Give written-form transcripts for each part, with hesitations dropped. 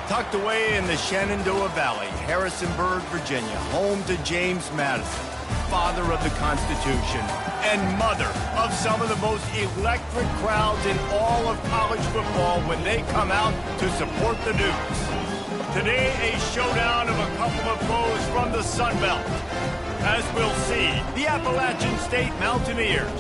Tucked away in the Shenandoah Valley, Harrisonburg, Virginia, home to James Madison, father of the Constitution and mother of some of the most electric crowds in all of college football when they come out to support the Dukes. Today, a showdown of a couple of foes from the Sun Belt. As we'll see, the Appalachian State Mountaineers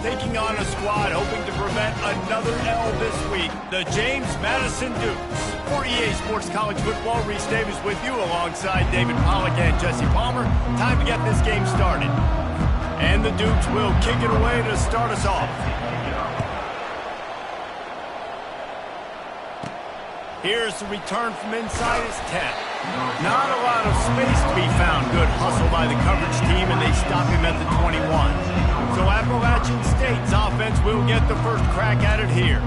taking on a squad hoping to prevent another L this week, the James Madison Dukes. For EA Sports College Football, Reese Davis with you alongside David Pollack and Jesse Palmer. Time to get this game started. And the Dukes will kick it away to start us off. Here's the return from inside his 10. Not a lot of space to be found. Good hustle by the coverage team, and they stop him at the 21. So Appalachian State's offense will get the first crack at it here.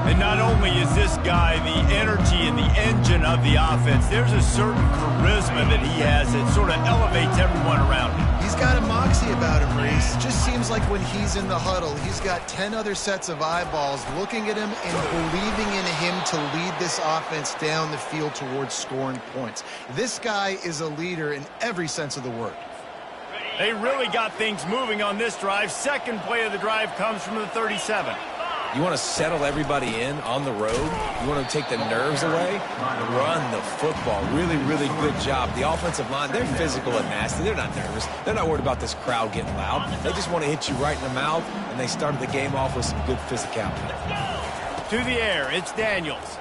And not only is this guy the energy and the engine of the offense, there's a certain charisma that he has that sort of elevates everyone around him. He's got a moxie about him, Reese. Just seems like when he's in the huddle, he's got 10 other sets of eyeballs looking at him and believing in him to lead this offense down the field towards scoring points. This guy is a leader in every sense of the word. They really got things moving on this drive. Second play of the drive comes from the 37. You want to settle everybody in on the road. You want to take the nerves away. Run the football. Really, really good job. The offensive line, they're physical and nasty. They're not nervous. They're not worried about this crowd getting loud. They just want to hit you right in the mouth, and they started the game off with some good physicality. To the air, it's Daniels.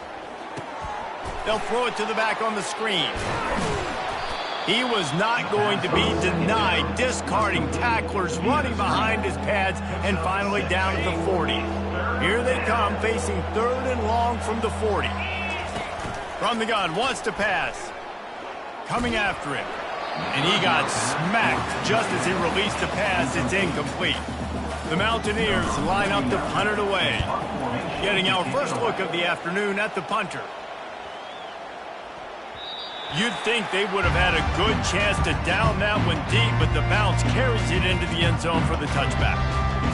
They'll throw it to the back on the screen. He was not going to be denied, discarding tacklers, running behind his pads, and finally down at the 40. Here they come, facing third and long from the 40. From the gun, wants to pass. Coming after him. And he got smacked just as he released the pass. It's incomplete. The Mountaineers line up to punt it away. Getting our first look of the afternoon at the punter. You'd think they would have had a good chance to down that one deep, but the bounce carries it into the end zone for the touchback.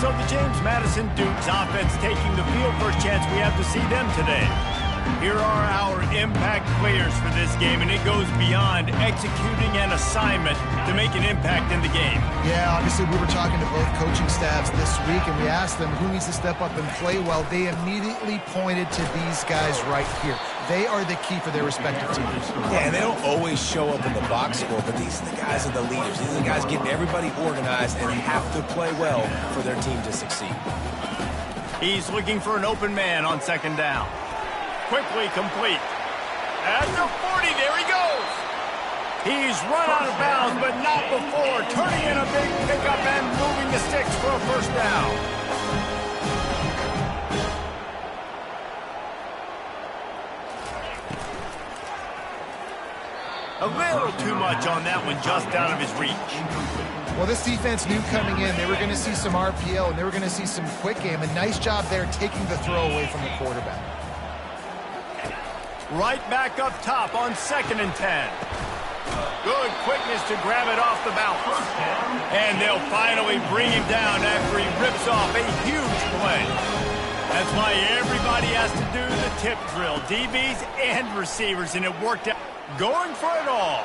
So the James Madison Dukes offense taking the field. First chance we have to see them today. Here are our impact players for this game, and it goes beyond executing an assignment to make an impact in the game. Yeah, obviously we were talking to both coaching staffs this week, and we asked them who needs to step up and play well. They immediately pointed to these guys right here. They are the key for their respective teams. Yeah, and they don't always show up in the box score, but these are the guys are the leaders. These are the guys getting everybody organized and have to play well for their team to succeed. He's looking for an open man on second down. Quickly complete. At the 40, there he goes. He's run out of bounds, but not before. Turning in a big pickup and moving the sticks for a first down. A little too much on that one, just out of his reach. Well, this defense knew coming in they were going to see some RPO and they were going to see some quick game. A nice job there taking the throw away from the quarterback. Right back up top on 2nd and 10. Good quickness to grab it off the bounce. And they'll finally bring him down after he rips off a huge play. That's why everybody has to do the tip drill, DBs and receivers, and it worked out. Going for it all.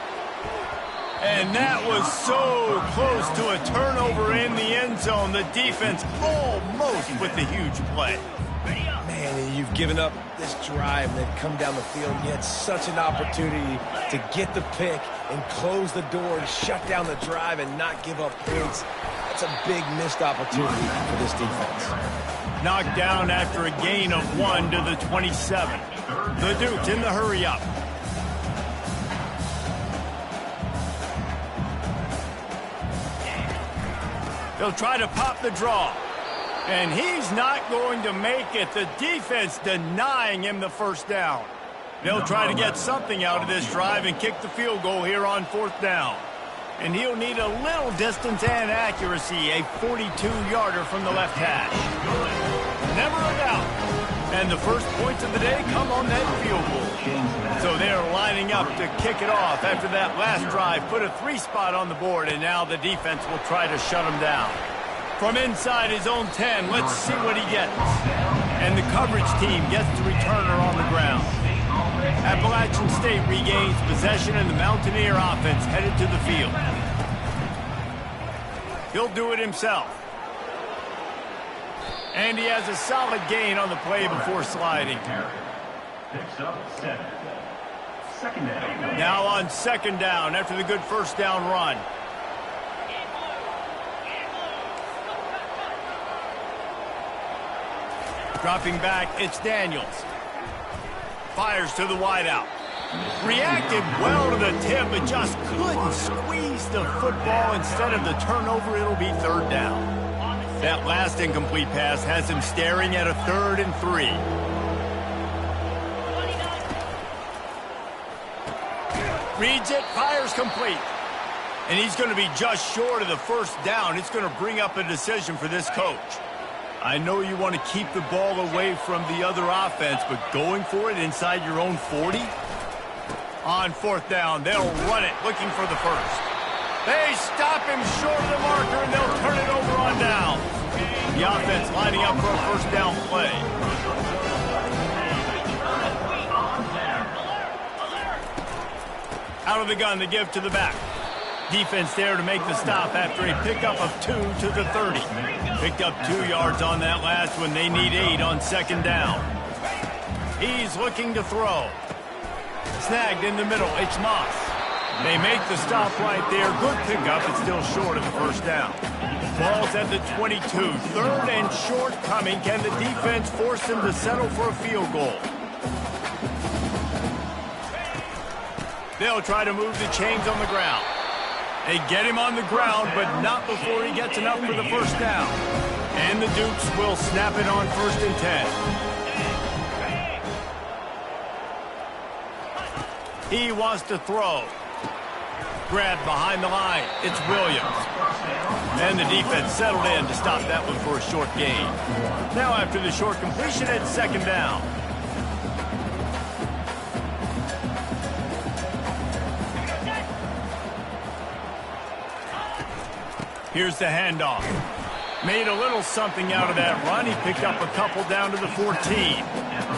And that was so close to a turnover in the end zone. The defense almost with the huge play. Man, you've given up this drive and then come down the field. You had such an opportunity to get the pick and close the door and shut down the drive and not give up points. That's a big missed opportunity for this defense. Knocked down after a gain of 1 to the 27. The Dukes in the hurry-up. They'll try to pop the draw. And he's not going to make it. The defense denying him the first down. They'll try to get something out of this drive and kick the field goal here on 4th down. And he'll need a little distance and accuracy, a 42-yarder from the left hash. Never a doubt. And the first points of the day come on that field goal. So they're lining up to kick it off after that last drive. Put a 3-spot on the board, and now the defense will try to shut him down. From inside his own 10, let's see what he gets. And the coverage team gets the returner on the ground. Appalachian State regains possession and the Mountaineer offense headed to the field. He'll do it himself. And he has a solid gain on the play before sliding. Now on second down after the good first down run. Dropping back, it's Daniels. Fires to the wideout. Reacted well to the tip, but just couldn't squeeze the football. Instead of the turnover, it'll be third down. That last incomplete pass has him staring at a 3rd and 3. Reads it, fires complete. And he's going to be just short of the first down. It's going to bring up a decision for this coach. I know you want to keep the ball away from the other offense, but going for it inside your own 40? On fourth down, they'll run it, looking for the first. They stop him short of the marker, and they'll turn it over on down. The offense lining up for a first down play. Out of the gun, the give to the back. Defense there to make the stop after a pickup of 2 to the 30. Picked up 2 yards on that last one. They need 8 on second down. He's looking to throw. Snagged in the middle. It's Moss. They make the stop right there. Good pickup. It's still short of the first down. Ball's at the 22. 3rd and short coming. Can the defense force them to settle for a field goal? They'll try to move the chains on the ground. They get him on the ground, but not before he gets enough for the first down. And the Dukes will snap it on 1st and 10. He wants to throw. Grabbed behind the line. It's Williams. And the defense settled in to stop that one for a short gain. Now after the short completion, it's second down. Here's the handoff. Made a little something out of that run. He picked up a couple down to the 14.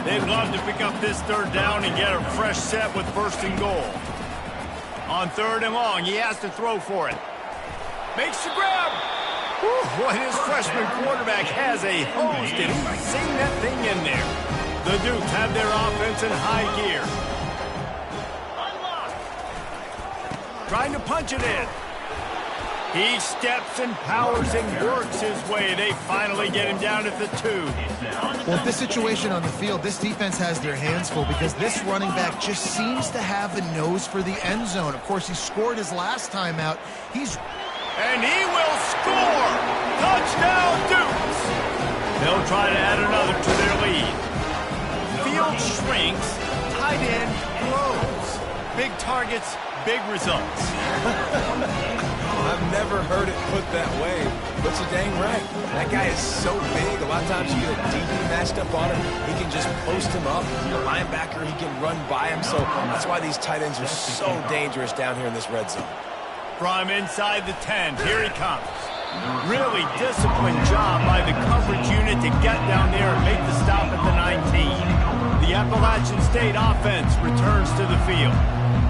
They'd love to pick up this third down and get a fresh set with 1st and goal. On 3rd and long, he has to throw for it. Makes the grab. Whew, boy, his freshman quarterback has a host, and he's seen that thing in there. The Dukes have their offense in high gear. Trying to punch it in. He steps and powers and works his way. They finally get him down at the 2. Well, with this situation on the field, this defense has their hands full because this running back just seems to have a nose for the end zone. Of course, he scored his last time out. And he will score! Touchdown, Dukes! They'll try to add another to their lead. Field shrinks, tight end grows. Big targets, big results. I've never heard it put that way, but you're dang right. That guy is so big. A lot of times you get a DB matched up on him. He can just post him up. The linebacker, he can run by him. So that's why these tight ends are so dangerous down here in this red zone. From inside the 10, here he comes. Really disciplined job by the coverage unit to get down there and make the stop at the 19. The Appalachian State offense returns to the field.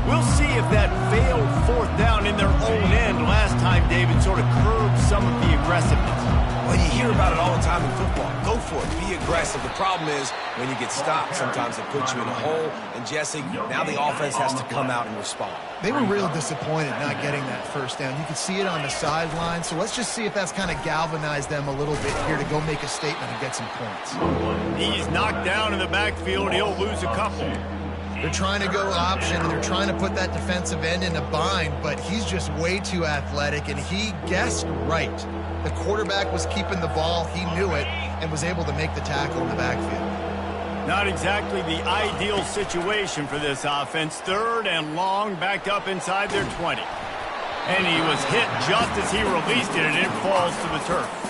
We'll see if that failed 4th down in their own end last time, David, sort of curbed some of the aggressiveness. Well, you hear about it all the time in football. Go for it. Be aggressive. The problem is when you get stopped, sometimes it puts you in a hole. And, Jesse, now the offense has to come out and respond. They were real disappointed not getting that first down. You could see it on the sideline. So let's just see if that's kind of galvanized them a little bit here to go make a statement and get some points. He's knocked down in the backfield. He'll lose a couple. They're trying to go option, and they're trying to put that defensive end in a bind, but he's just way too athletic, and he guessed right. The quarterback was keeping the ball. He knew it and was able to make the tackle in the backfield. Not exactly the ideal situation for this offense. 3rd and long, back up inside their 20. And he was hit just as he released it, and it falls to the turf.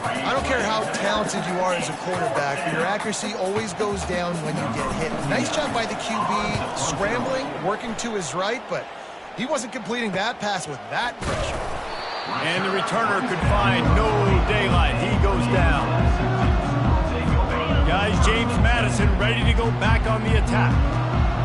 I don't care how talented you are as a quarterback, but your accuracy always goes down when you get hit. Nice job by the QB scrambling, working to his right, but he wasn't completing that pass with that pressure. And the returner could find no daylight. He goes down. Guys, James Madison ready to go back on the attack.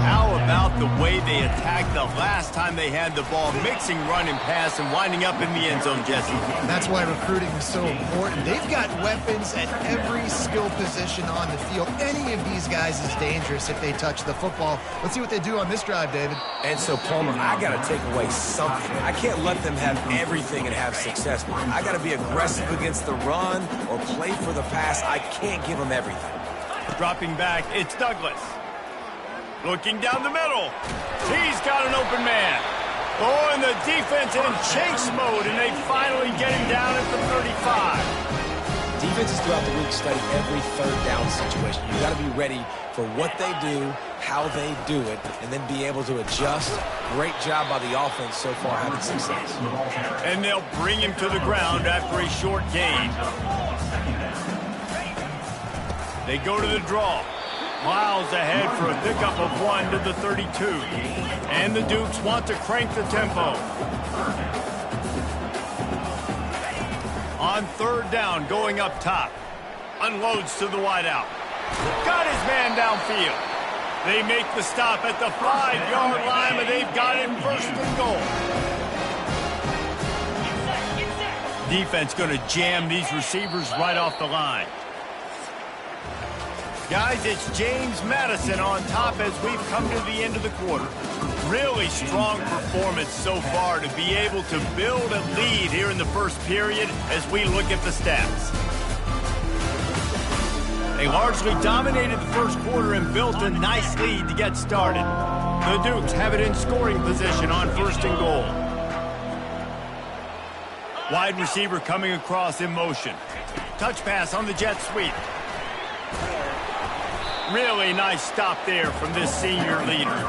How about the way they attacked the last time they had the ball, mixing run and pass and winding up in the end zone, Jesse? That's why recruiting is so important. They've got weapons at every skill position on the field. Any of these guys is dangerous if they touch the football. Let's see what they do on this drive, David. And so, Palmer, I got to take away something. I can't let them have everything and have success. I got to be aggressive against the run or play for the pass. I can't give them everything. Dropping back, it's Douglas. Looking down the middle. He's got an open man. Oh, and the defense in chase mode, and they finally get him down at the 35. Defenses throughout the week study every third down situation. You got to be ready for what they do, how they do it, and then be able to adjust. Great job by the offense so far having success. And they'll bring him to the ground after a short gain. They go to the draw. Miles ahead for a pickup of 1 to the 32. And the Dukes want to crank the tempo. On third down, going up top. Unloads to the wideout. Got his man downfield. They make the stop at the 5-yard line, and they've got him first and goal. Defense going to jam these receivers right off the line. Guys, it's James Madison on top as we've come to the end of the quarter. Really strong performance so far to be able to build a lead here in the first period as we look at the stats. They largely dominated the first quarter and built a nice lead to get started. The Dukes have it in scoring position on first and goal. Wide receiver coming across in motion. Touch pass on the jet sweep. Really nice stop there from this senior leader.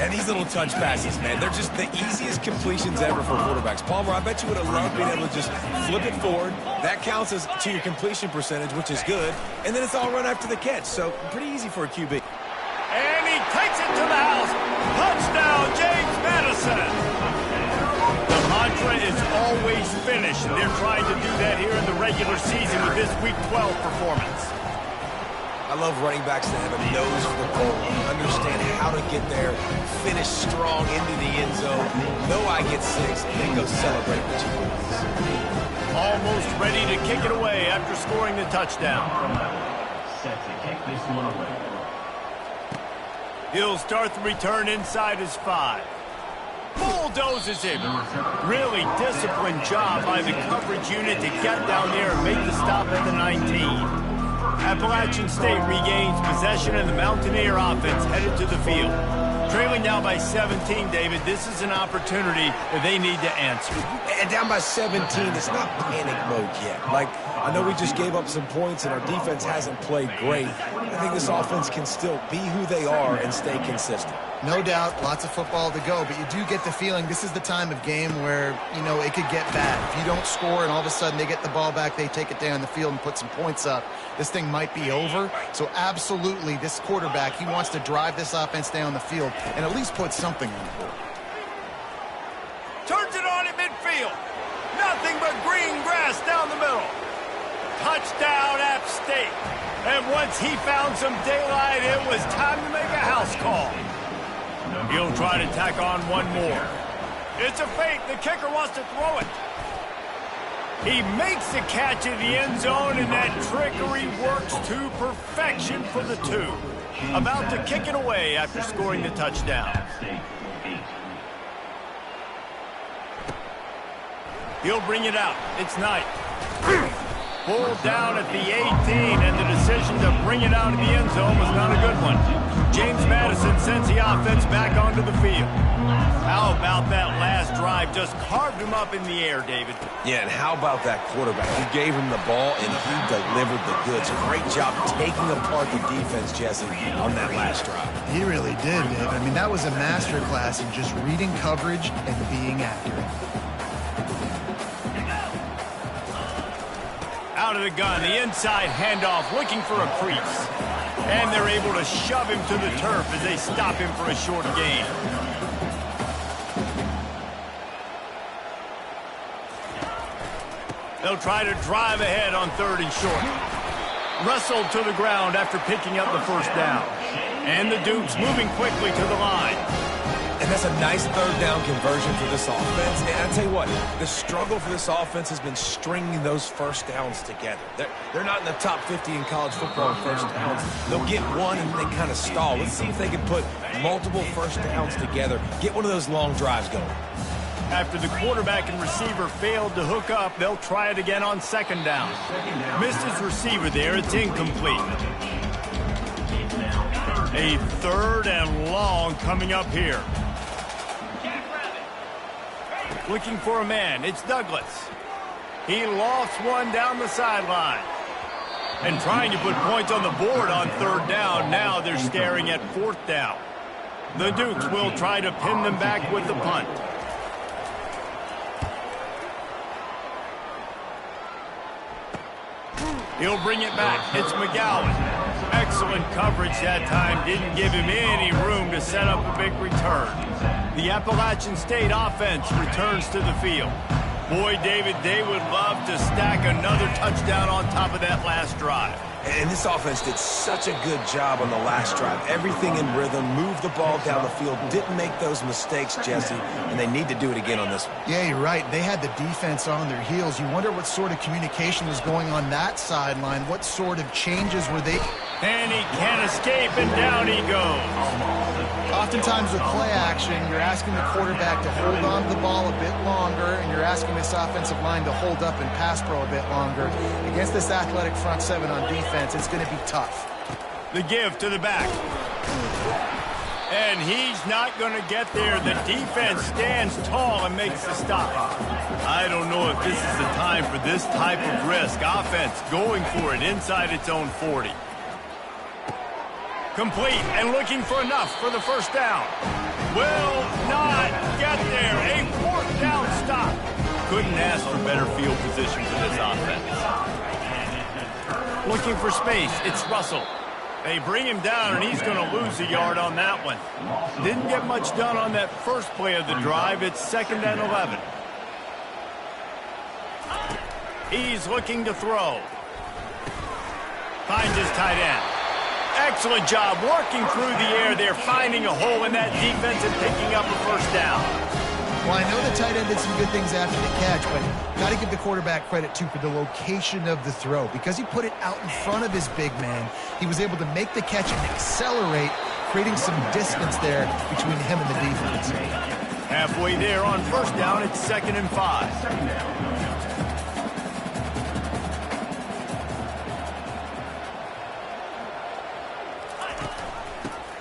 And these little touch passes, man, they're just the easiest completions ever for quarterbacks. Palmer, I bet you would have loved being able to just flip it forward. That counts as to your completion percentage, which is good. And then it's all run after the catch, so pretty easy for a QB. And he takes it to the house. Touchdown, James Madison. The mantra is always finish, and they're trying to do that here in the regular season with this Week 12 performance. I love running backs that have a nose for the goal, understand how to get there, finish strong into the end zone, know I get 6, and then go celebrate with you. Almost ready to kick it away after scoring the touchdown. Set to kick this one away. He'll start the return inside his 5. Bulldozes him. Really disciplined job by the coverage unit to get down there and make the stop at the 19. Appalachian State regains possession and the Mountaineer offense headed to the field. Trailing down by 17, David, this is an opportunity that they need to answer. And down by 17, it's not panic mode yet. Like, I know we just gave up some points and our defense hasn't played great. I think this offense can still be who they are and stay consistent. No doubt, lots of football to go, but you do get the feeling this is the time of game where, you know, it could get bad. If you don't score and all of a sudden they get the ball back, they take it down the field and put some points up, this thing might be over. So absolutely, this quarterback, he wants to drive this offense down the field and at least put something on the board. Turns it on at midfield. Nothing but green grass down the middle. Touchdown, App State. And once he found some daylight, it was time to make a house call. He'll try to tack on one more. It's a fake. The kicker wants to throw it. He makes the catch in the end zone, and that trickery works to perfection for the 2. About to kick it away after scoring the touchdown. He'll bring it out. It's Knight. Pulled down at the 18, and the decision to bring it out of the end zone was not a good one. James Madison sends the offense back onto the field. How about that last drive? Just carved him up in the air, David. Yeah, and how about that quarterback? He gave him the ball, and he delivered the goods. Great job taking apart the defense, Jesse, on that last drive. He really did, Dave. I mean, that was a masterclass in just reading coverage and being accurate. Out of the gun, the inside handoff, looking for a crease. And they're able to shove him to the turf as they stop him for a short gain. They'll try to drive ahead on 3rd and short. Wrestled to the ground after picking up the first down. And the Dukes moving quickly to the line. And that's a nice third down conversion for this offense. And I tell you what, the struggle for this offense has been stringing those first downs together. They're not in the top 50 in college football in first downs. They'll get one and they kind of stall. Let's see if they can put multiple first downs together, get one of those long drives going. After the quarterback and receiver failed to hook up, they'll try it again on second down. Missed his receiver there. It's incomplete. A third and long coming up here. Looking for a man. It's Douglas. He lost one down the sideline. And trying to put points on the board on third down. Now they're staring at fourth down. The Dukes will try to pin them back with the punt. He'll bring it back. It's McGowan. Excellent coverage that time. Didn't give him any room to set up a big return. The Appalachian State offense returns to the field. Boy, David, they would love to stack another touchdown on top of that last drive. And this offense did such a good job on the last drive. Everything in rhythm, moved the ball down the field, didn't make those mistakes, Jesse, and they need to do it again on this one. Yeah, you're right. They had the defense on their heels. You wonder what sort of communication was going on that sideline. What sort of changes were they... And he can't escape, and down he goes. Oftentimes with play action, you're asking the quarterback to hold on to the ball a bit longer, and you're asking this offensive line to hold up and pass pro a bit longer. Against this athletic front seven on defense, it's going to be tough. The give to the back. And he's not going to get there. The defense stands tall and makes the stop. I don't know if this is the time for this type of risk. Offense going for it inside its own 40. Complete and looking for enough for the first down. Will not get there. A fourth down stop. Couldn't ask for better field position for this offense. Looking for space. It's Russell. They bring him down, and he's going to lose a yard on that one. Didn't get much done on that first play of the drive. It's 2nd and 11. He's looking to throw. Finds his tight end. Excellent job working through the air there, finding a hole in that defense and picking up a first down. Well, I know the tight end did some good things after the catch, but got to give the quarterback credit, too, for the location of the throw. Because he put it out in front of his big man, he was able to make the catch and accelerate, creating some distance there between him and the defense. Halfway there on first down, it's 2nd and 5.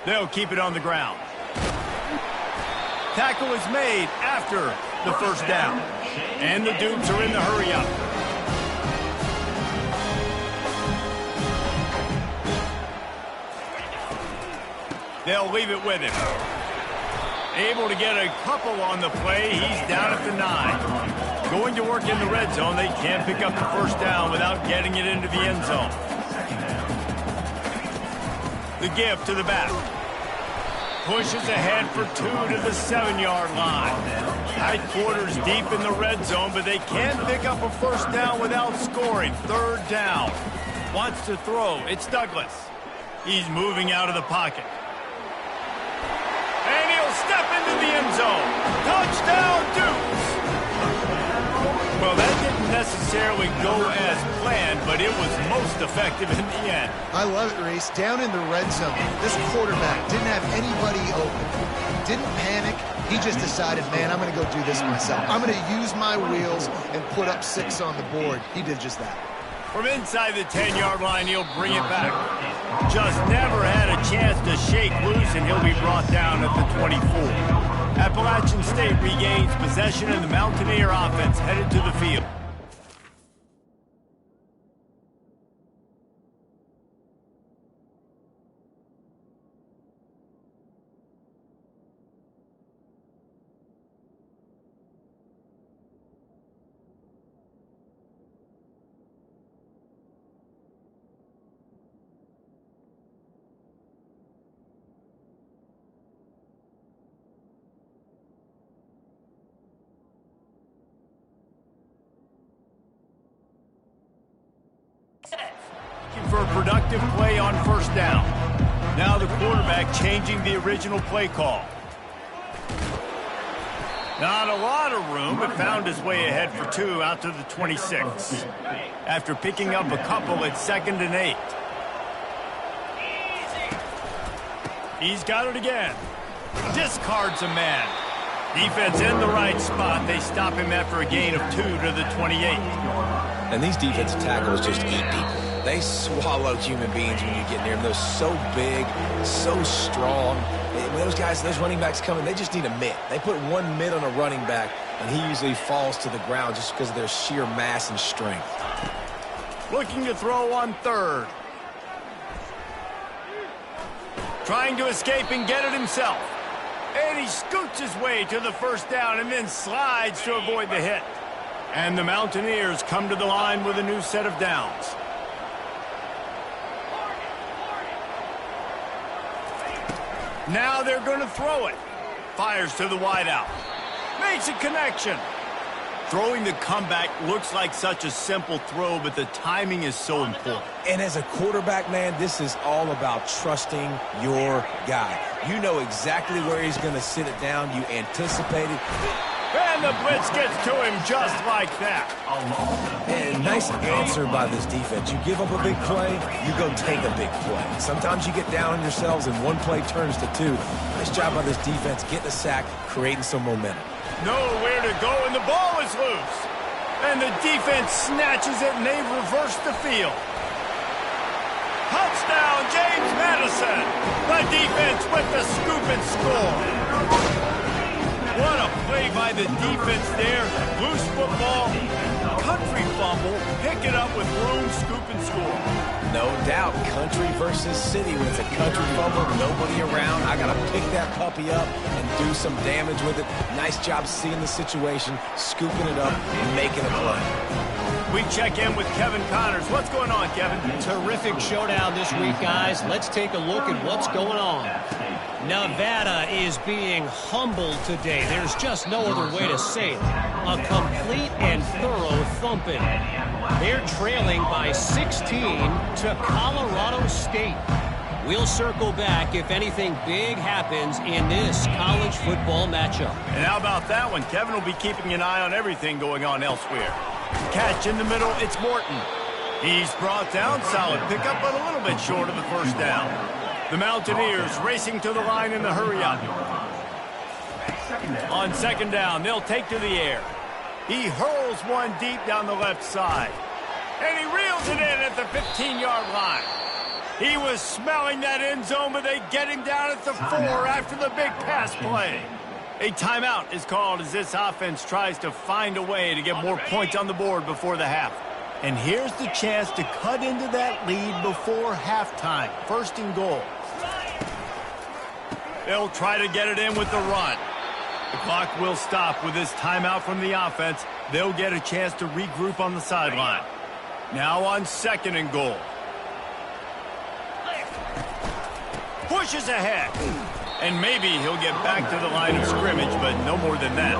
They'll keep it on the ground. Tackle is made after the first down. And the Dukes are in the hurry-up. They'll leave it with him. Able to get a couple on the play. He's down at the 9. Going to work in the red zone. They can't pick up the first down without getting it into the end zone. The give to the back. Pushes ahead for 2 to the 7-yard line. Tight quarters deep in the red zone, but they can't pick up a first down without scoring. 3rd down. Wants to throw. It's Douglas. He's moving out of the pocket. And he'll step into the end zone. Touchdown, Dukes! Well, that didn't necessarily go as planned, but it was most effective in the end. I love it, Reese. Down in the red zone, this quarterback didn't have anybody open. Didn't panic. He just decided, man, I'm going to go do this myself. I'm going to use my wheels and put up 6 on the board. He did just that. From inside the 10-yard line, he'll bring it back. Just never had a chance to shake loose, and he'll be brought down at the 24. Appalachian State regains possession, and the Mountaineer offense headed to the field. For a productive play on first down. Now the quarterback changing the original play call. Not a lot of room, but found his way ahead for 2 out to the 26. After picking up a couple at 2nd and 8. He's got it again. Discards a man. Defense in the right spot. They stop him after a gain of 2 to the 28. And these defensive tackles just eat people. They swallow human beings when you get near them. They're so big, so strong. When those guys, those running backs come in, they just need a mitt. They put one mitt on a running back, and he usually falls to the ground just because of their sheer mass and strength. Looking to throw on 3rd. Trying to escape and get it himself. And he scoots his way to the 1st down and then slides to avoid the hit. And the Mountaineers come to the line with a new set of downs. Now they're going to throw it. Fires to the wideout. Makes a connection. Throwing the comeback looks like such a simple throw, but the timing is so important. And as a quarterback, man, this is all about trusting your guy. You know exactly where he's going to sit it down. You anticipate it. And the blitz gets to him just like that. And nice answer by this defense. You give up a big play, you go take a big play. Sometimes you get down on yourselves and one play turns to 2. Nice job by this defense getting a sack, creating some momentum. Nowhere to go, and the ball is loose. And the defense snatches it, and they reverse the field. Touchdown, James Madison. The defense with the scoop and score. What a play by the defense there. Loose football, country fumble, pick it up with room, scoop and score. No doubt, country versus city. When it's a country fumble, nobody around. I got to pick that puppy up and do some damage with it. Nice job seeing the situation, scooping it up, and making a play. We check in with Kevin Connors. What's going on, Kevin? Terrific showdown this week, guys. Let's take a look at what's going on. Nevada is being humbled today. There's just no other way to say it. A complete and thorough thumping. They're trailing by 16 to Colorado State. We'll circle back if anything big happens in this college football matchup. And how about that one? Kevin will be keeping an eye on everything going on elsewhere. Catch in the middle, it's Morton. He's brought down, solid pickup, but a little bit short of the 1st down. The Mountaineers racing to the line in the hurry-up. On 2nd down, they'll take to the air. He hurls one deep down the left side. And he reels it in at the 15-yard line. He was smelling that end zone, but they get him down at the 4 after the big pass play. A timeout is called as this offense tries to find a way to get more points on the board before the half. And here's the chance to cut into that lead before halftime. 1st and goal. They'll try to get it in with the run. The clock will stop with this timeout from the offense. They'll get a chance to regroup on the sideline. Now on 2nd and goal. Pushes ahead. And maybe he'll get back to the line of scrimmage, but no more than that.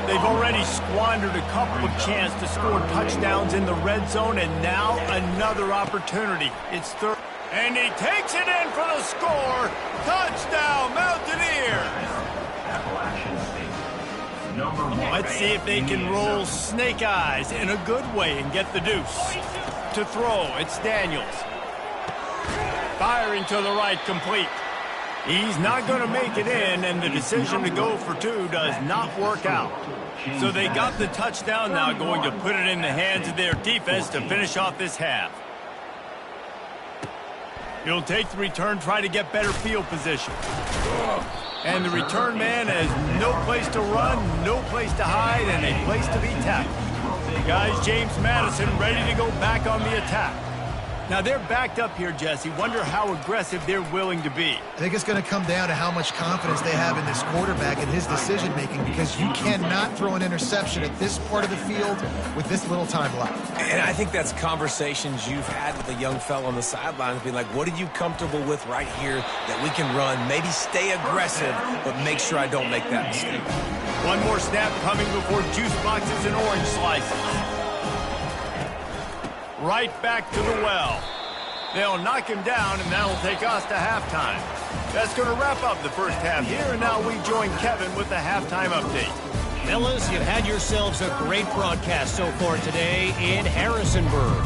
They've already squandered a couple of chances to score touchdowns in the red zone, and now another opportunity. It's 3rd. And he takes it in for the score. Touchdown, Mountaineers. Let's see if they can roll snake eyes in a good way and get the deuce. To throw, it's Daniels. Firing to the right, complete. He's not going to make it in, and the decision to go for 2 does not work out. So they got the touchdown now, going to put it in the hands of their defense to finish off this half. He'll take the return, try to get better field position. And the return man has no place to run, no place to hide, and a place to be tackled. Guys, James Madison ready to go back on the attack. Now they're backed up here, Jesse. Wonder how aggressive they're willing to be. I think it's going to come down to how much confidence they have in this quarterback and his decision-making, because you cannot throw an interception at this part of the field with this little time left. And I think that's conversations you've had with a young fellow on the sidelines, being like, what are you comfortable with right here that we can run? Maybe stay aggressive, but make sure I don't make that mistake. One more snap coming before juice boxes and orange slices. Right back to the well. They'll knock him down, and that'll take us to halftime. That's going to wrap up the first half here, and now we join Kevin with the halftime update. Fellas, you've had yourselves a great broadcast so far today in Harrisonburg.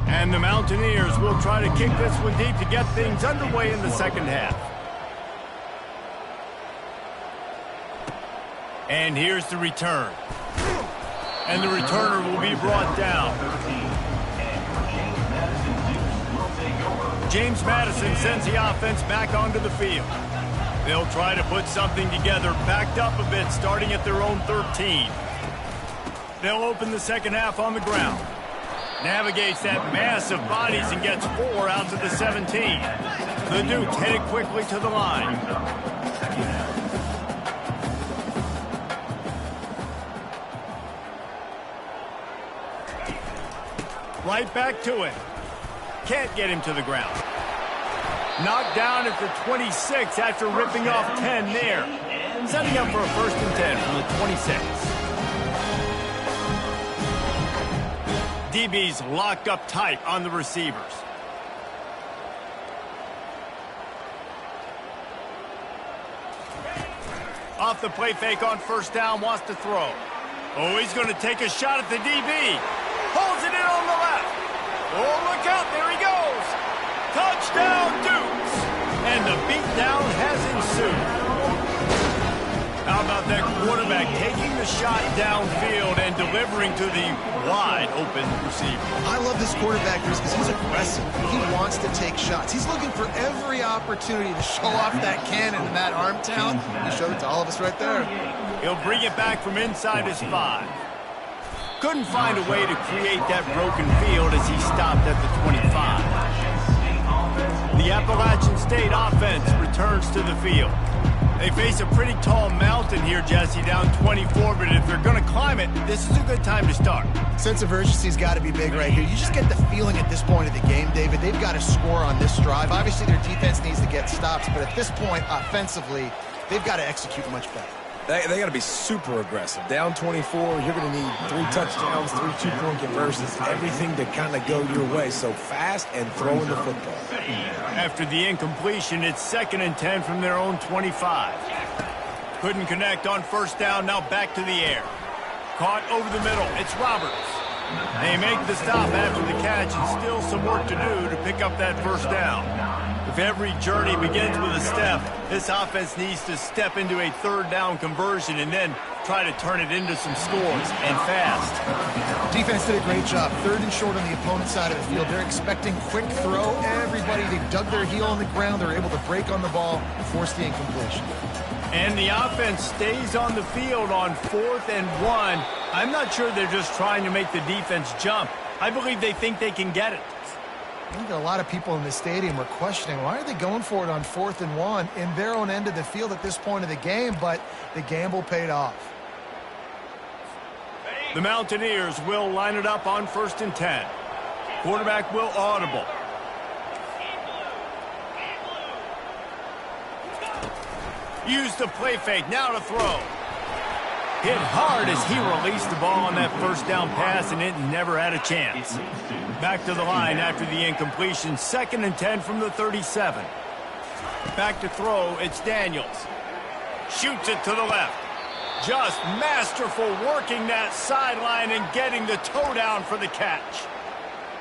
And the Mountaineers will try to kick this one deep to get things underway in the second half. And here's the return. And the returner will be brought down. James Madison sends the offense back onto the field. They'll try to put something together, backed up a bit, starting at their own 13. They'll open the second half on the ground. Navigates that mass of bodies and gets 4 out to the 17. The Dukes headed quickly to the line. Right back to it. Can't get him to the ground. Knocked down at the 26 after ripping off 10 there. Setting up for a 1st and 10 from the 26. DB's locked up tight on the receivers. Off the play fake on 1st down, wants to throw. Oh, he's going to take a shot at the DB. Holds it in on the left. Oh, look out, there he goes. Touchdown, Dukes. And the beatdown has ensued. How about that quarterback taking the shot downfield and delivering to the wide-open receiver? I love this quarterback because he's aggressive. He wants to take shots. He's looking for every opportunity to show off that cannon and that arm talent. He showed it to all of us right there. He'll bring it back from inside his 5. Couldn't find a way to create that broken field as he stopped at the 25. The Appalachian State offense returns to the field. They face a pretty tall mountain here, Jesse, down 24, but if they're going to climb it, this is a good time to start. Sense of urgency's got to be big right here. You just get the feeling at this point of the game, David, they've got to score on this drive. Obviously, their defense needs to get stops, but at this point, offensively, they've got to execute much better. They got to be super aggressive. Down 24, you're going to need 3 touchdowns, 3 two-point conversions, everything to kind of go your way. So fast and throwing the football. After the incompletion, it's 2nd and 10 from their own 25. Couldn't connect on 1st down, now back to the air. Caught over the middle, it's Roberts. They make the stop after the catch and still some work to do to pick up that 1st down. If every journey begins with a step, this offense needs to step into a 3rd down conversion and then try to turn it into some scores, and fast. Defense did a great job. 3rd and short on the opponent's side of the field. They're expecting quick throw. Everybody, they dug their heel on the ground. They're able to break on the ball and force the incompletion. And the offense stays on the field on 4th and 1. I'm not sure they're just trying to make the defense jump. I believe they think they can get it. I think a lot of people in the stadium are questioning, why are they going for it on 4th and 1 in their own end of the field at this point of the game, but the gamble paid off. The Mountaineers will line it up on 1st and 10. Quarterback will audible. Use the play fake, now to throw. Hit hard as he released the ball on that 1st down pass, and it never had a chance. Back to the line after the incompletion. 2nd and 10 from the 37. Back to throw, it's Daniels. Shoots it to the left. Just masterful working that sideline and getting the toe down for the catch.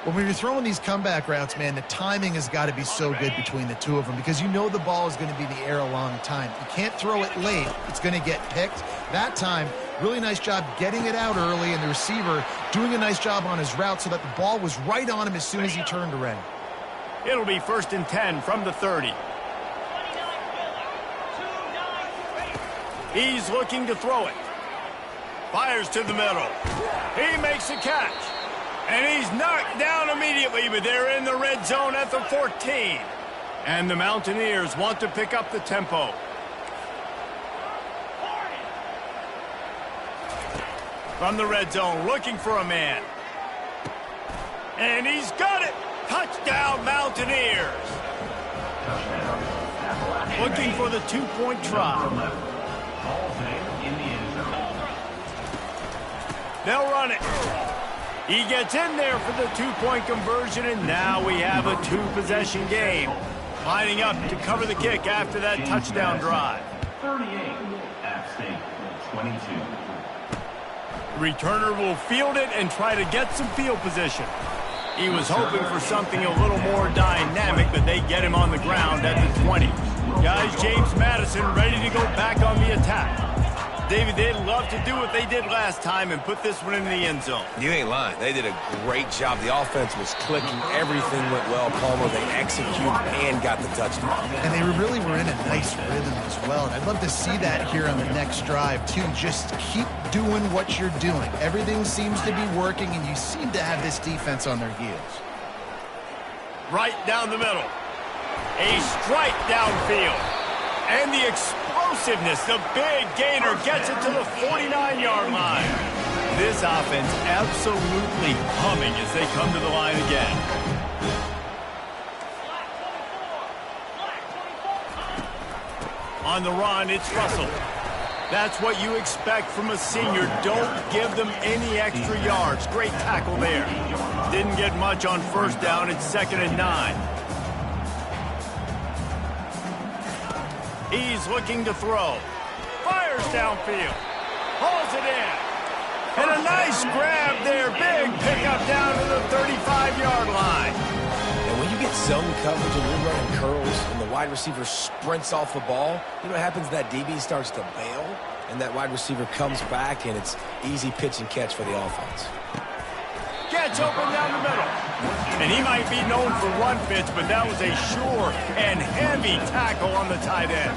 Well, when you're throwing these comeback routes, man, the timing has got to be so good between the two of them because you know the ball is going to be in the air a long time. You can't throw it late. It's going to get picked. That time, really nice job getting it out early, and the receiver doing a nice job on his route so that the ball was right on him as soon as he turned around. It'll be 1st and 10 from the 30. He's looking to throw it. Fires to the middle. He makes a catch. And he's knocked down immediately, but they're in the red zone at the 14. And the Mountaineers want to pick up the tempo. From the red zone, looking for a man. And he's got it. Touchdown, Mountaineers. Looking for the 2-point try. They'll run it. He gets in there for the two-point conversion, and now we have a two-possession game. Lining up to cover the kick after that touchdown drive. 38, App State, 22. Returner will field it and try to get some field position. He was hoping for something a little more dynamic, but they get him on the ground at the 20. Guys, James Madison ready to go back on the attack. David, they'd love to do what they did last time and put this one in the end zone. You ain't lying. They did a great job. The offense was clicking. Everything went well. Palmer, they executed and got the touchdown. And they really were in a nice rhythm as well. And I'd love to see that here on the next drive, too. Just keep doing what you're doing. Everything seems to be working, and you seem to have this defense on their heels. Right down the middle. A strike downfield. And the explosiveness, the big gainer gets it to the 49-yard line. This offense absolutely humming as they come to the line again. On the run, it's Russell. That's what you expect from a senior. Don't give them any extra yards. Great tackle there. Didn't get much on first down. It's 2nd and 9. He's looking to throw. Fires downfield. Hauls it in. And a nice grab there. Big pickup down to the 35-yard line. And when you get zone coverage and you're running curls and the wide receiver sprints off the ball, you know what happens? That DB starts to bail, and that wide receiver comes back, and it's easy pitch and catch for the offense. Gets open down the middle. And he might be known for run fits, but that was a sure and heavy tackle on the tight end.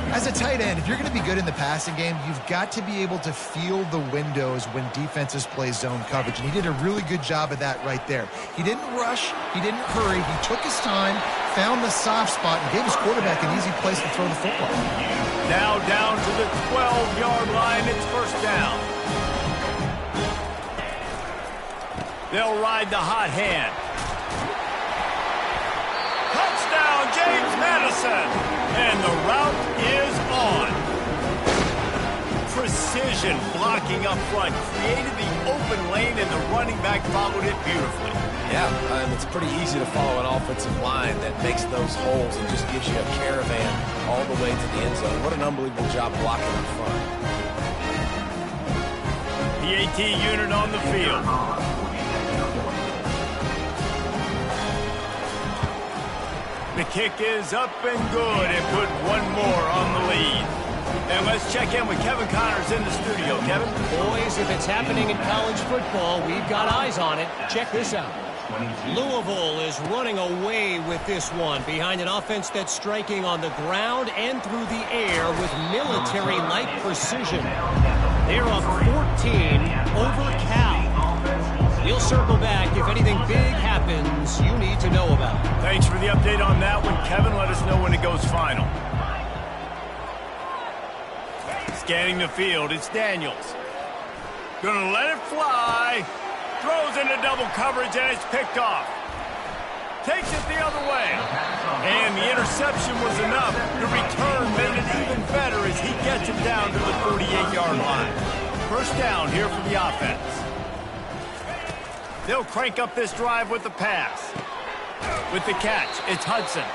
As a tight end, if you're going to be good in the passing game, you've got to be able to feel the windows when defenses play zone coverage. And he did a really good job of that right there. He didn't rush. He didn't hurry. He took his time, found the soft spot, and gave his quarterback an easy place to throw the football. Now down to the 12-yard line. It's first down. They'll ride the hot hand. Touchdown, James Madison. And the route is on. Precision blocking up front. Created the open lane, and the running back followed it beautifully. Yeah, it's pretty easy to follow an offensive line that makes those holes and just gives you a caravan all the way to the end zone. What an unbelievable job blocking up front. The AT unit on the field. The kick is up and good, and put one more on the lead. And let's check in with Kevin Connors in the studio. Kevin? Boys, if it's happening in college football, we've got eyes on it. Check this out. Louisville is running away with this one behind an offense that's striking on the ground and through the air with military-like precision. They're up 14 over Cal. We'll circle back if anything big happens you need to know about. Thanks for the update on that one, Kevin. Let us know when it goes final. Scanning the field, it's Daniels. Gonna let it fly. Throws into double coverage, and it's picked off. Takes it the other way. And the interception was enough. The return made it even better as he gets him down to the 48-yard line. First down here for the offense. They'll crank up this drive with the pass. With the catch, it's Hudson.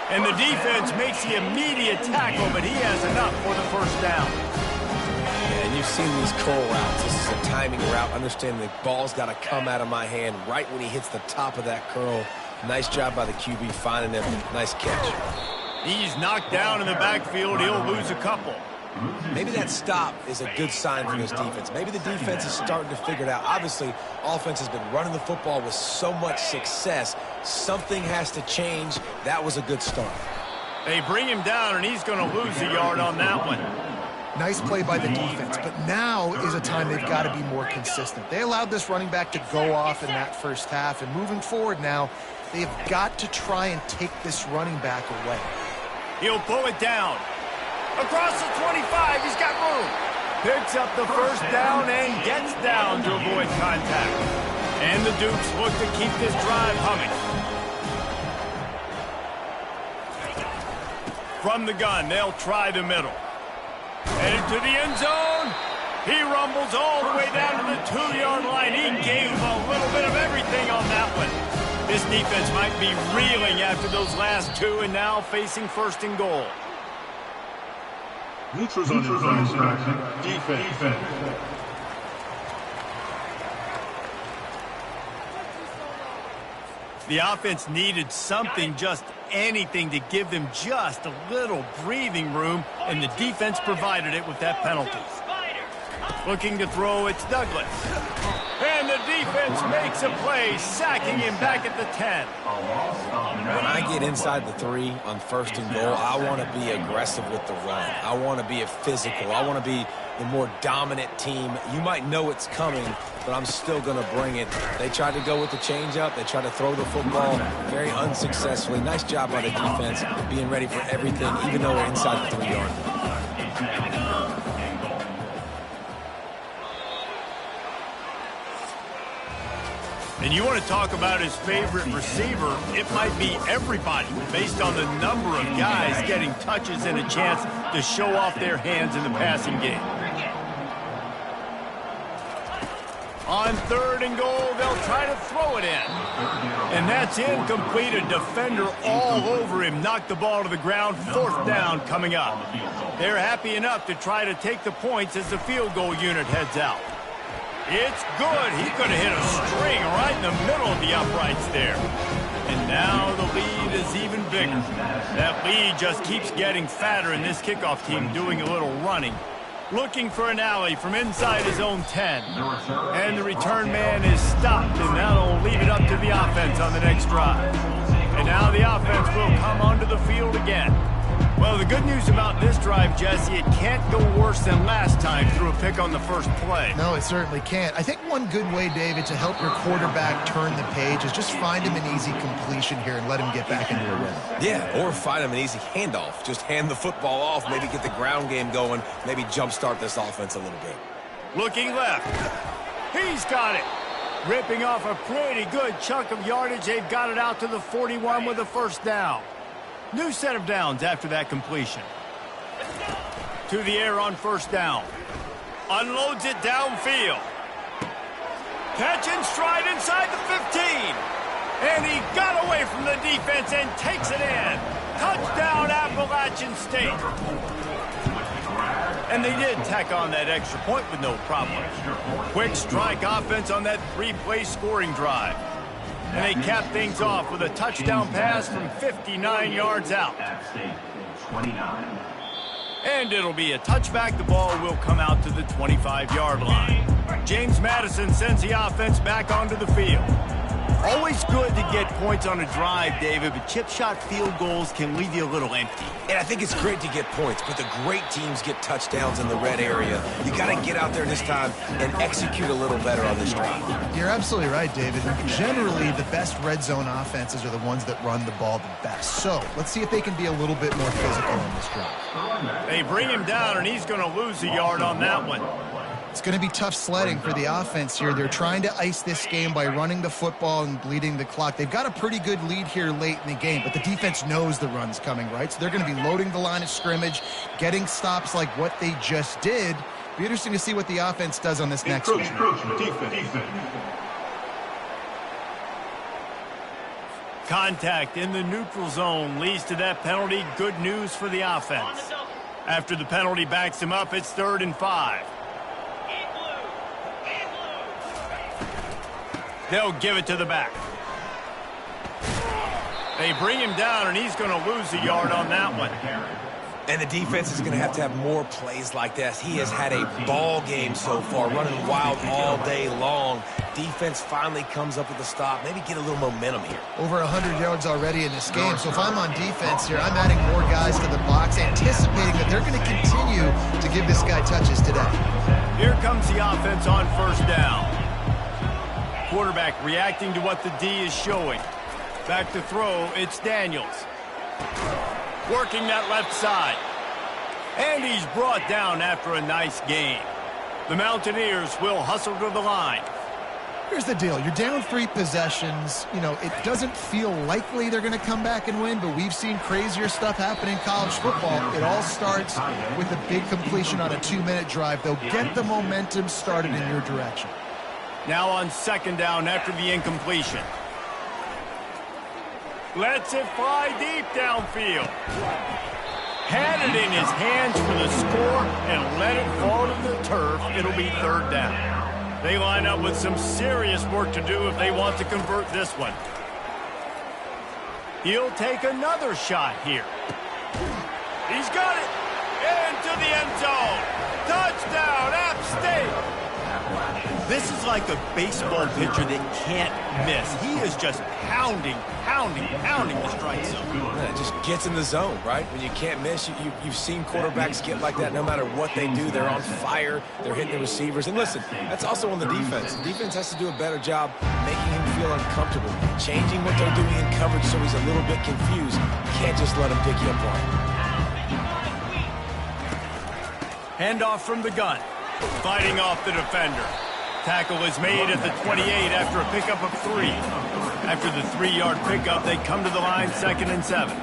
And the defense makes the immediate tackle, but he has enough for the first down. Yeah, and you've seen these curl routes. This is a timing route. Understand the ball's got to come out of my hand right when he hits the top of that curl. Nice job by the QB finding him. Nice catch. He's knocked down in the backfield. He'll lose a couple. Maybe that stop is a good sign for this defense. Maybe the defense is starting to figure it out. Obviously, offense has been running the football with so much success. Something has to change. That was a good start. They bring him down, and he's going to lose a yard on that one. Nice play by the defense, but now is a time they've got to be more consistent. They allowed this running back to go off in that first half, and moving forward now, they've got to try and take this running back away. He'll pull it down. Across the 25, he's got room. Picks up the first down and gets down to avoid contact. And the Dukes look to keep this drive humming. From the gun, they'll try the middle. Headed to the end zone. He rumbles all the way down to the 2-yard line. He gave a little bit of everything on that one. This defense might be reeling after those last two and now facing first and goal. Neutral zone defense. The offense needed something, just anything, to give them just a little breathing room, and the defense provided it with that penalty. Looking to throw, it's Douglas. And the defense makes a play, sacking him back at the 10. When I get inside the 3 on first and goal, I want to be aggressive with the run. I want to be a physical. I want to be the more dominant team. You might know it's coming, but I'm still going to bring it. They tried to go with the changeup. They tried to throw the football very unsuccessfully. Nice job by the defense, being ready for everything, even though we're inside the 3-yard line. And you want to talk about his favorite receiver, it might be everybody, based on the number of guys getting touches and a chance to show off their hands in the passing game. On 3rd and goal, they'll try to throw it in. And that's incomplete. A defender all over him knocked the ball to the ground. 4th down coming up. They're happy enough to try to take the points as the field goal unit heads out. It's good. He could have hit a string right in the middle of the uprights there. And now the lead is even bigger. That lead just keeps getting fatter, and this kickoff team doing a little running. Looking for an alley from inside his own 10. And the return man is stopped, and that'll leave it up to the offense on the next drive. And now the offense will come onto the field again. Well, the good news about this drive, Jesse, it can't go worse than last time through a pick on the first play. No, it certainly can't. I think one good way, David, to help your quarterback turn the page is just find him an easy completion here and let him get back into a rhythm. Yeah, or find him an easy handoff. Just hand the football off, maybe get the ground game going, maybe jumpstart this offense a little bit. Looking left. He's got it. Ripping off a pretty good chunk of yardage. They've got it out to the 41 with a first down. New set of downs after that completion. To the air on first down. Unloads it downfield. Catch and stride inside the 15. And he got away from the defense and takes it in. Touchdown, Appalachian State. And they did tack on that extra point with no problem. Quick strike offense on that 3-play scoring drive. And they cap things off with a touchdown pass from 59 yards out. And it'll be a touchback. The ball will come out to the 25-yard line. James Madison sends the offense back onto the field. Always good to get points on a drive, David, but chip shot field goals can leave you a little empty. And I think it's great to get points, but the great teams get touchdowns in the red area. You got to get out there this time and execute a little better on this drive. You're absolutely right, David. Generally, the best red zone offenses are the ones that run the ball the best. So let's see if they can be a little bit more physical on this drive. They bring him down, and he's going to lose a yard on that one. It's going to be tough sledding for the offense here. They're trying to ice this game by running the football and bleeding the clock. They've got a pretty good lead here late in the game, but the defense knows the run's coming, right? So they're going to be loading the line of scrimmage, getting stops like what they just did. Be interesting to see what the offense does on this next one. Contact in the neutral zone leads to that penalty. Good news for the offense. After the penalty backs him up, it's 3rd and 5. They'll give it to the back. They bring him down, and he's going to lose a yard on that one. And the defense is going to have more plays like this. He has had a ball game so far, running wild all day long. Defense finally comes up with a stop, maybe get a little momentum here. Over 100 yards already in this game. So if I'm on defense here, I'm adding more guys to the box, anticipating that they're going to continue to give this guy touches today. Here comes the offense on first down. Quarterback reacting to what the D is showing. Back to throw, it's Daniels. Working that left side. And he's brought down after a nice gain. The Mountaineers will hustle to the line. Here's the deal. You're down 3 possessions. You know, it doesn't feel likely they're going to come back and win, but we've seen crazier stuff happen in college football. It all starts with a big completion on a 2-minute drive. They'll get the momentum started in your direction. Now on second down after the incompletion. Lets it fly deep downfield. Had it in his hands for the score and let it fall to the turf. It'll be third down. They line up with some serious work to do if they want to convert this one. He'll take another shot here. He's got it. Into the end zone. Touchdown, App State. This is like a baseball pitcher that can't miss. He is just pounding the strike zone. Yeah, it just gets in the zone, right? When you can't miss, you've seen quarterbacks get like that no matter what they do. They're on fire. They're hitting the receivers. And listen, that's also on the defense. The defense has to do a better job making him feel uncomfortable, changing what they're doing in coverage so he's a little bit confused. You can't just let him pick you apart. Handoff from the gun. Fighting off the defender. Tackle is made at the 28 after a pickup of 3. After the 3-yard pickup, they come to the line 2nd and 7.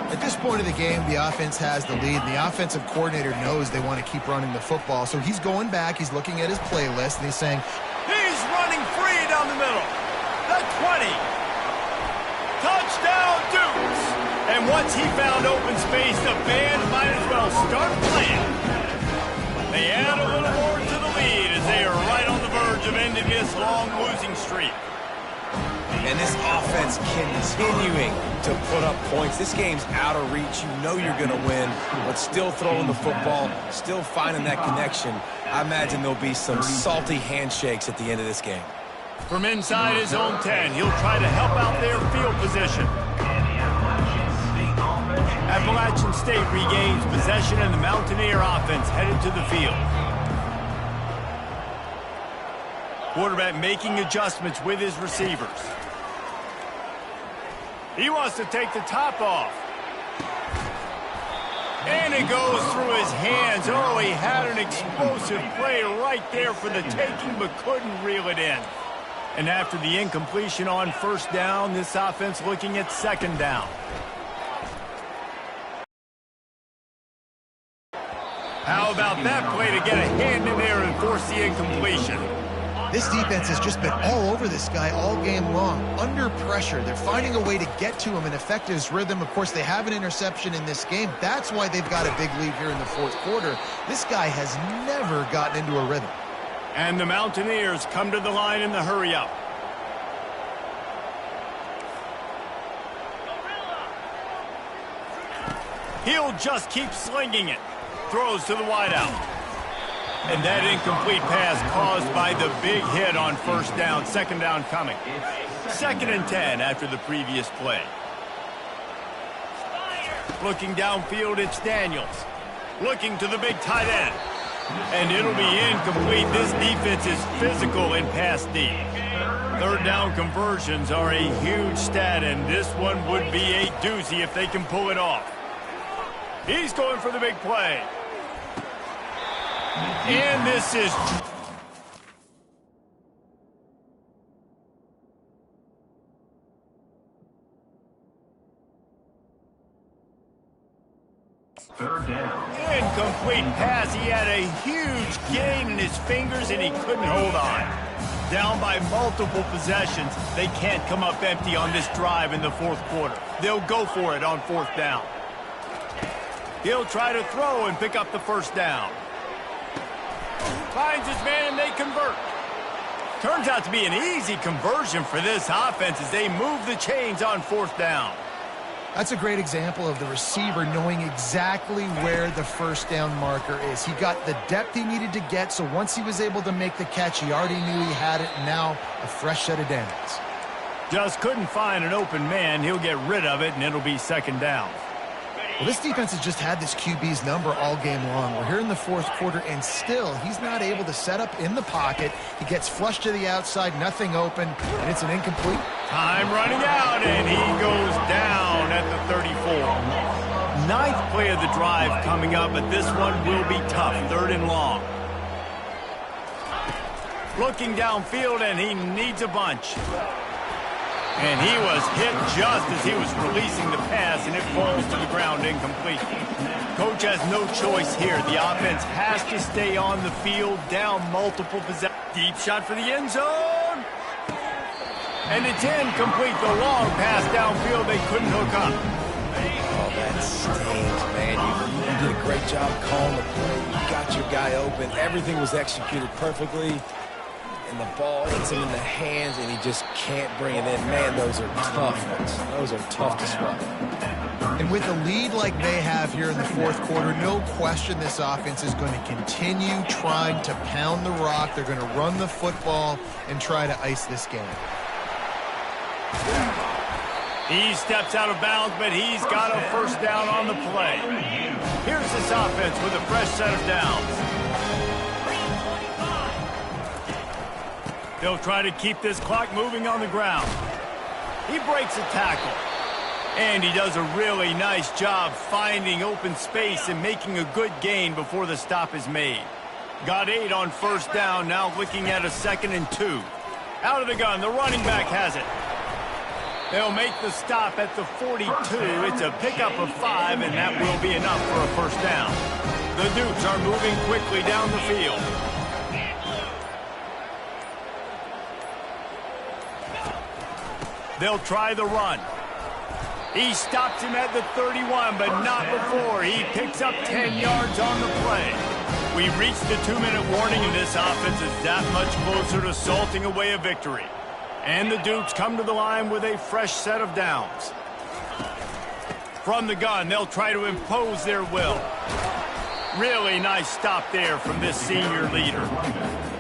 At this point of the game, the offense has the lead. And the offensive coordinator knows they want to keep running the football. So he's going back, he's looking at his playlist, and he's saying, he's running free down the middle. The 20. Touchdown, Dukes. And once he found open space, the band might as well start playing. They add a little more to the lead as they are right on the verge of ending this long losing streak. And this offense continuing to put up points. This game's out of reach. You know you're going to win, but still throwing the football, still finding that connection. I imagine there'll be some salty handshakes at the end of this game. From inside his own 10, he'll try to help out their field position. Appalachian State regains possession and the Mountaineer offense headed to the field. Quarterback making adjustments with his receivers. He wants to take the top off. And it goes through his hands. Oh, he had an explosive play right there for the taking, but couldn't reel it in. And after the incompletion on first down, this offense looking at second down. How about that play to get a hand in there and force the incompletion? this defense has just been all over this guy all game long. Under pressure, they're finding a way to get to him and affect his rhythm. Of course, they have an interception in this game. That's why they've got a big lead here in the fourth quarter. This guy has never gotten into a rhythm. And the Mountaineers come to the line in the hurry-up. He'll just keep slinging it. Throws to the wideout. And that incomplete pass caused by the big hit on first down. Second down coming. 2nd and 10 after the previous play. Looking downfield, it's Daniels. Looking to the big tight end. And it'll be incomplete. This defense is physical in pass D. Third down conversions are a huge stat, and this one would be a doozy if they can pull it off. He's going for the big play. And this is... Third down. Incomplete pass. He had a huge gain in his fingers, and he couldn't hold on. Down by multiple possessions. They can't come up empty on this drive in the fourth quarter. They'll go for it on fourth down. He'll try to throw and pick up the first down. Finds his man, and they convert. Turns out to be an easy conversion for this offense as they move the chains on fourth down. That's a great example of the receiver knowing exactly where the first down marker is. He got the depth he needed to get, so once he was able to make the catch, he already knew he had it, and now a fresh set of downs. Just couldn't find an open man. He'll get rid of it, and it'll be second down. Well, this defense has just had this QB's number all game long. We're here in the fourth quarter, and still, he's not able to set up in the pocket. He gets flushed to the outside, nothing open, and it's an incomplete. Time running out, and he goes down at the 34. Ninth play of the drive coming up, but this one will be tough. Third and long. Looking downfield, and he needs a bunch. And he was hit just as he was releasing the pass, and it falls to the ground incomplete. Coach has no choice here. The offense has to stay on the field, down multiple possessions. Deep shot for the end zone. And it's incomplete. The long pass downfield, they couldn't hook up. Oh, that stings, man. You did a great job calling the play. You got your guy open. Everything was executed perfectly. And the ball hits him in the hands, and he just can't bring it in. Man, those are tough ones. Those are tough to swallow. And with a lead like they have here in the fourth quarter, no question this offense is going to continue trying to pound the rock. They're going to run the football and try to ice this game. He steps out of bounds, but he's got a first down on the play. Here's this offense with a fresh set of downs. They'll try to keep this clock moving on the ground. He breaks a tackle. And he does a really nice job finding open space and making a good gain before the stop is made. Got 8 on first down, now looking at a 2nd and 2. Out of the gun, the running back has it. They'll make the stop at the 42. It's a pickup of 5, and that will be enough for a first down. The Dukes are moving quickly down the field. They'll try the run. He stops him at the 31, but not before. He picks up 10 yards on the play. We reached the 2-minute warning, and this offense is that much closer to salting away a victory. And the Dukes come to the line with a fresh set of downs. From the gun, they'll try to impose their will. Really nice stop there from this senior leader.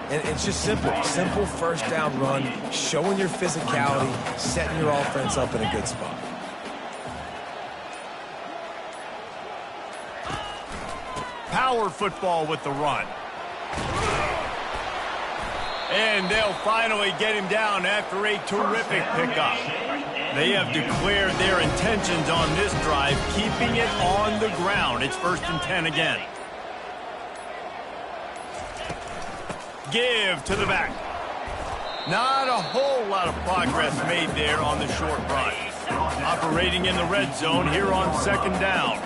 And it's just simple first down run, showing your physicality, setting your offense up in a good spot. Power football with the run. And they'll finally get him down after a terrific pickup. They have declared their intentions on this drive, keeping it on the ground. It's 1st and 10 again. Give to the back. Not a whole lot of progress made there on the short run. Operating in the red zone here on 2nd down.